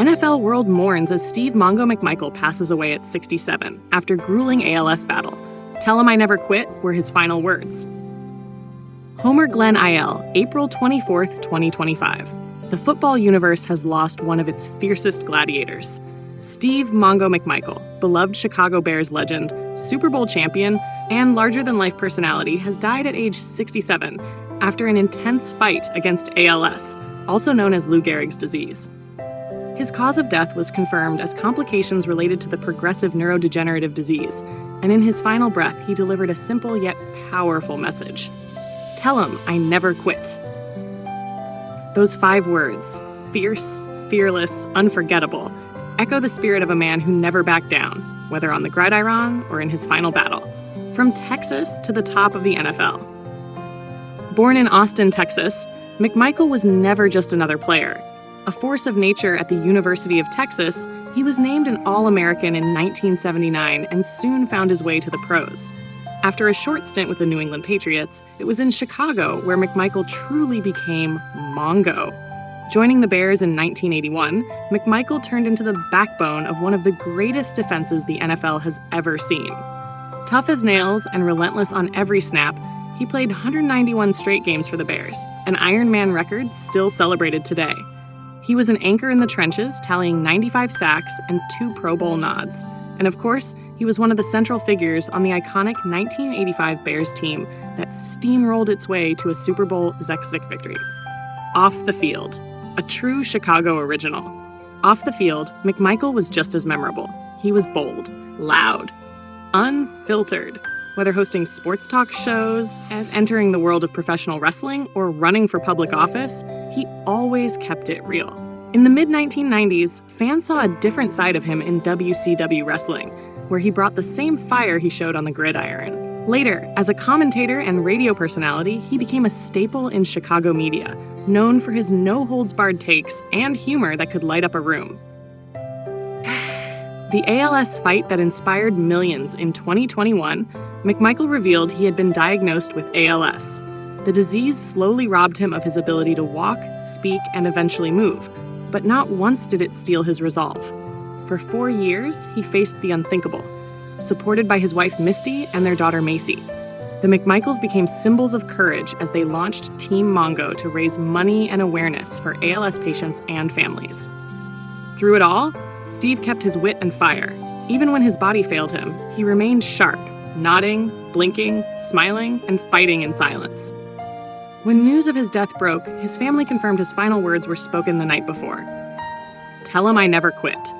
NFL world mourns as Steve Mongo McMichael passes away at 67 after grueling ALS battle. "Tell him I never quit" were his final words. Homer Glenn IL, April 24th, 2025. The football universe has lost one of its fiercest gladiators. Steve Mongo McMichael, beloved Chicago Bears legend, Super Bowl champion, and larger-than-life personality, has died at age 67 after an intense fight against ALS, also known as Lou Gehrig's disease. His cause of death was confirmed as complications related to the progressive neurodegenerative disease, and in his final breath, he delivered a simple yet powerful message. "Tell him I never quit." Those 5 words, fierce, fearless, unforgettable, echo the spirit of a man who never backed down, whether on the gridiron or in his final battle, from Texas to the top of the NFL. Born in Austin, Texas, McMichael was never just another player. A force of nature at the University of Texas, he was named an All-American in 1979 and soon found his way to the pros. After a short stint with the New England Patriots, it was in Chicago where McMichael truly became Mongo. Joining the Bears in 1981, McMichael turned into the backbone of one of the greatest defenses the NFL has ever seen. Tough as nails and relentless on every snap, he played 191 straight games for the Bears, an Iron Man record still celebrated today. He was an anchor in the trenches, tallying 95 sacks and 2 Pro Bowl nods. And of course, he was one of the central figures on the iconic 1985 Bears team that steamrolled its way to a Super Bowl Vic victory. Off the field, a true Chicago original. Off the field, McMichael was just as memorable. He was bold, loud, unfiltered. Whether hosting sports talk shows, entering the world of professional wrestling, or running for public office, he always kept it real. In the mid-1990s, fans saw a different side of him in WCW wrestling, where he brought the same fire he showed on the gridiron. Later, as a commentator and radio personality, he became a staple in Chicago media, known for his no-holds-barred takes and humor that could light up a room. The ALS fight that inspired millions in 2021, McMichael revealed he had been diagnosed with ALS. The disease slowly robbed him of his ability to walk, speak, and eventually move, but not once did it steal his resolve. For 4 years, he faced the unthinkable, supported by his wife Misty and their daughter Macy. The McMichaels became symbols of courage as they launched Team Mongo to raise money and awareness for ALS patients and families. Through it all, Steve kept his wit and fire. Even when his body failed him, he remained sharp, nodding, blinking, smiling, and fighting in silence. When news of his death broke, his family confirmed his final words were spoken the night before. "Tell him I never quit."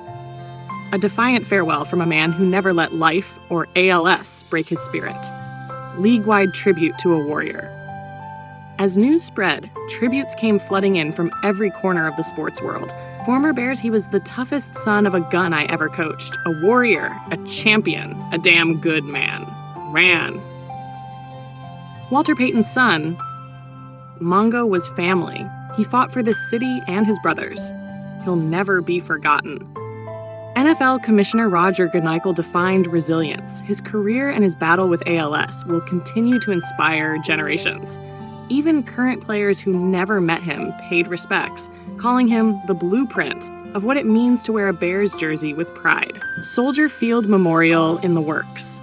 A defiant farewell from a man who never let life or ALS break his spirit. League-wide tribute to a warrior. As news spread, tributes came flooding in from every corner of the sports world. Former Bears, he was the toughest son of a gun I ever coached, a warrior, a champion, a damn good man. Ran. Walter Payton's son, Mongo, was family. He fought for this city and his brothers. He'll never be forgotten. NFL Commissioner Roger Goodnichol defined resilience. His career and his battle with ALS will continue to inspire generations. Even current players who never met him paid respects, calling him the blueprint of what it means to wear a Bears jersey with pride. Soldier Field Memorial in the works.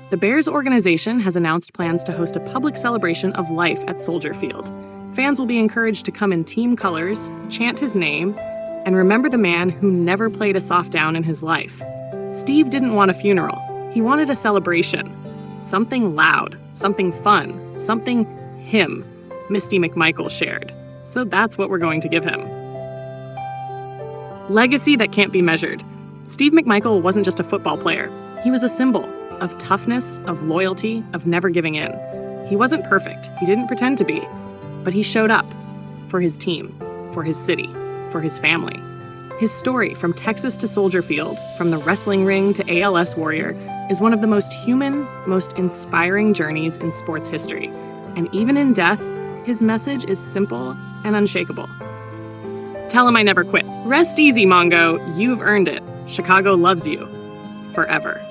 The Bears organization has announced plans to host a public celebration of life at Soldier Field. Fans will be encouraged to come in team colors, chant his name, and remember the man who never played a soft down in his life. Steve didn't want a funeral. He wanted a celebration. Something loud, something fun, something him, Misty McMichael shared. So that's what we're going to give him. Legacy that can't be measured. Steve McMichael wasn't just a football player. He was a symbol of toughness, of loyalty, of never giving in. He wasn't perfect. He didn't pretend to be. But he showed up for his team, for his city, for his family. His story, from Texas to Soldier Field, from the wrestling ring to ALS warrior, is one of the most human, most inspiring journeys in sports history. And even in death, his message is simple and unshakable. Tell him I never quit. Rest easy, Mongo. You've earned it. Chicago loves you. Forever.